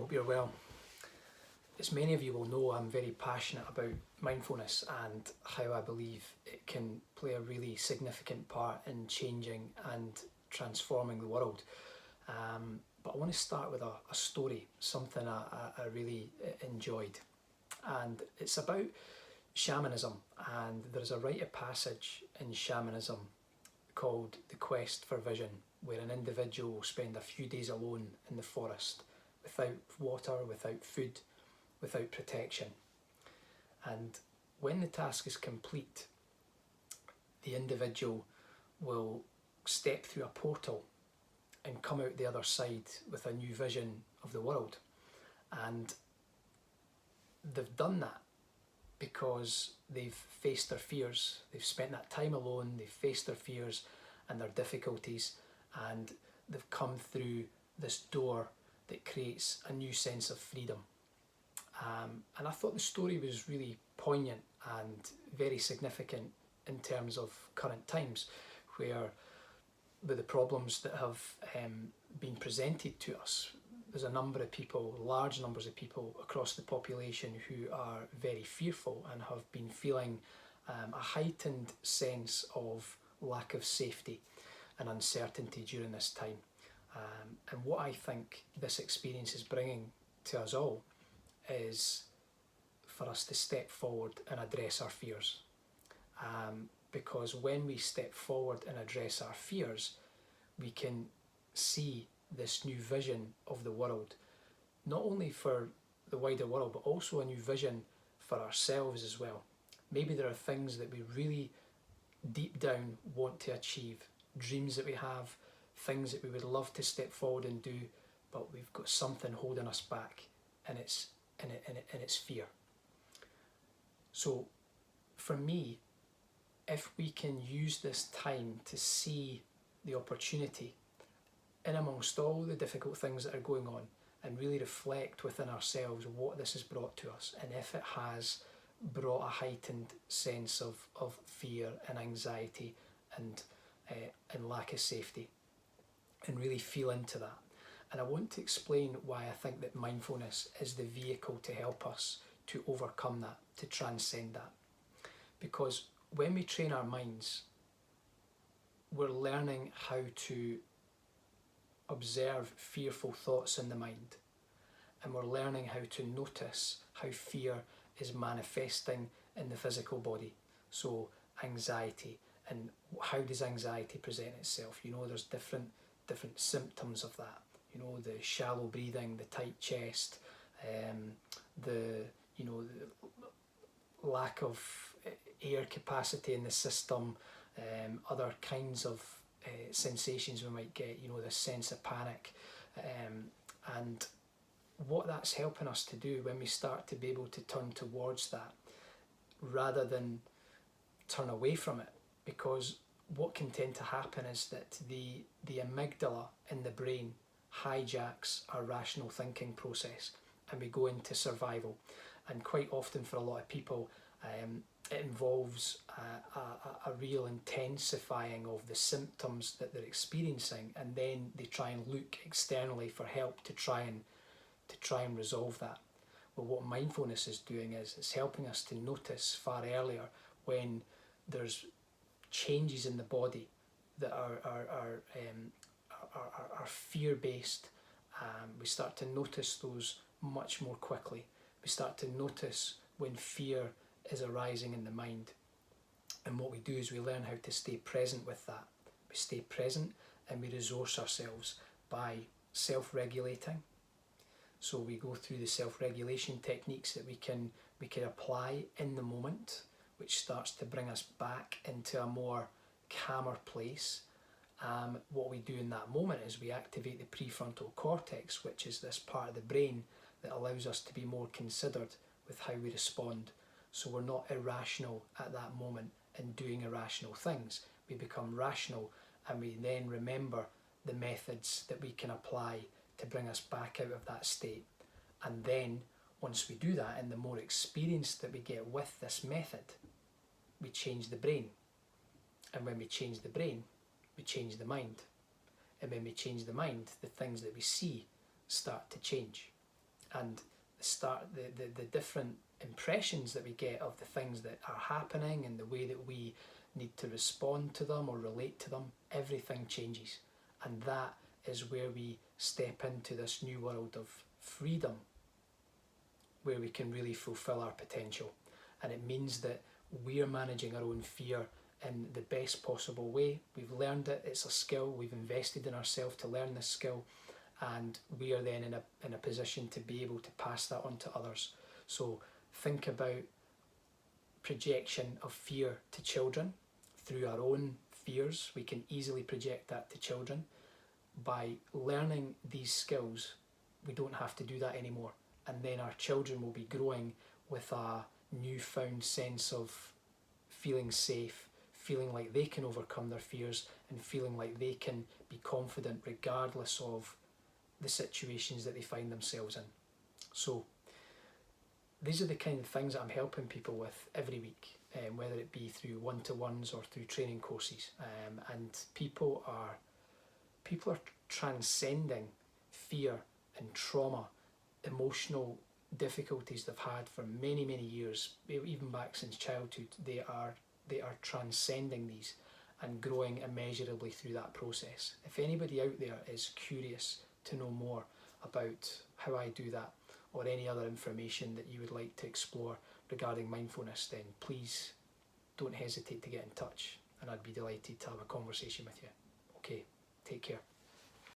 Hope you're well. As many of you will know, I'm very passionate about mindfulness and how I believe it can play a really significant part in changing and transforming the world. But I want to start with a story, something I really enjoyed. And it's about shamanism, and there's a rite of passage in shamanism called the quest for vision, where an individual will spend a few days alone in the forest, without water, without food, without protection. And when the task is complete, the individual will step through a portal and come out the other side with a new vision of the world. And they've done that because they've faced their fears, they've spent that time alone, they've faced their fears and their difficulties, and they've come through this door that creates a new sense of freedom. And I thought the story was really poignant and very significant in terms of current times, where with the problems that have been presented to us, there's a number of people, large numbers of people across the population who are very fearful and have been feeling a heightened sense of lack of safety and uncertainty during this time. And what I think this experience is bringing to us all is for us to step forward and address our fears. Because when we step forward and address our fears, we can see this new vision of the world, not only for the wider world, but also a new vision for ourselves as well. Maybe there are things that we really deep down want to achieve, dreams that we have, things that we would love to step forward and do, but we've got something holding us back, and it's fear. So for me, if we can use this time to see the opportunity in amongst all the difficult things that are going on, and really reflect within ourselves what this has brought to us, and if it has brought a heightened sense of fear and anxiety and lack of safety, and really feel into that. And I want to explain why I think that mindfulness is the vehicle to help us to overcome that, to transcend that. Because when we train our minds, we're learning how to observe fearful thoughts in the mind, and we're learning how to notice how fear is manifesting in the physical body. So anxiety, and how does anxiety present itself? You know, there's different symptoms of that. You know, the shallow breathing, the tight chest, the lack of air capacity in the system, other kinds of sensations we might get, you know, this sense of panic. And what that's helping us to do when we start to be able to turn towards that rather than turn away from it, because what can tend to happen is that the amygdala in the brain hijacks our rational thinking process, and we go into survival. And quite often for a lot of people, it involves a real intensifying of the symptoms that they're experiencing, and then they try and look externally for help to try and resolve that. Well, what mindfulness is doing is it's helping us to notice far earlier when there's changes in the body that are fear-based. We start to notice those much more quickly. We start to notice when fear is arising in the mind. And what we do is we learn how to stay present with that. We stay present and we resource ourselves by self-regulating. So we go through the self-regulation techniques that we can apply in the moment, which starts to bring us back into a more calmer place. What we do in that moment is we activate the prefrontal cortex, which is this part of the brain that allows us to be more considered with how we respond. So we're not irrational at that moment and doing irrational things. We become rational, and we then remember the methods that we can apply to bring us back out of that state. And then once we do that, and the more experience that we get with this method, we change the brain. And when we change the brain, we change the mind. And when we change the mind, the things that we see start to change. and the different impressions that we get of the things that are happening and the way that we need to respond to them or relate to them, everything changes. And that is where we step into this new world of freedom, where we can really fulfill our potential. And it means that we're managing our own fear in the best possible way. We've learned it, it's a skill, we've invested in ourselves to learn this skill, and we are then in a position to be able to pass that on to others. So think about projection of fear to children. Through our own fears, we can easily project that to children. By learning these skills, we don't have to do that anymore. And then our children will be growing with a newfound sense of feeling safe, feeling like they can overcome their fears, and feeling like they can be confident regardless of the situations that they find themselves in. So these are the kind of things that I'm helping people with every week, whether it be through one-to-ones or through training courses. And people are transcending fear and trauma, emotional difficulties they've had for many, many years, even back since childhood. They are transcending these and growing immeasurably through that process. If anybody out there is curious to know more about how I do that, or any other information that you would like to explore regarding mindfulness, then please don't hesitate to get in touch, and I'd be delighted to have a conversation with you. Okay, take care.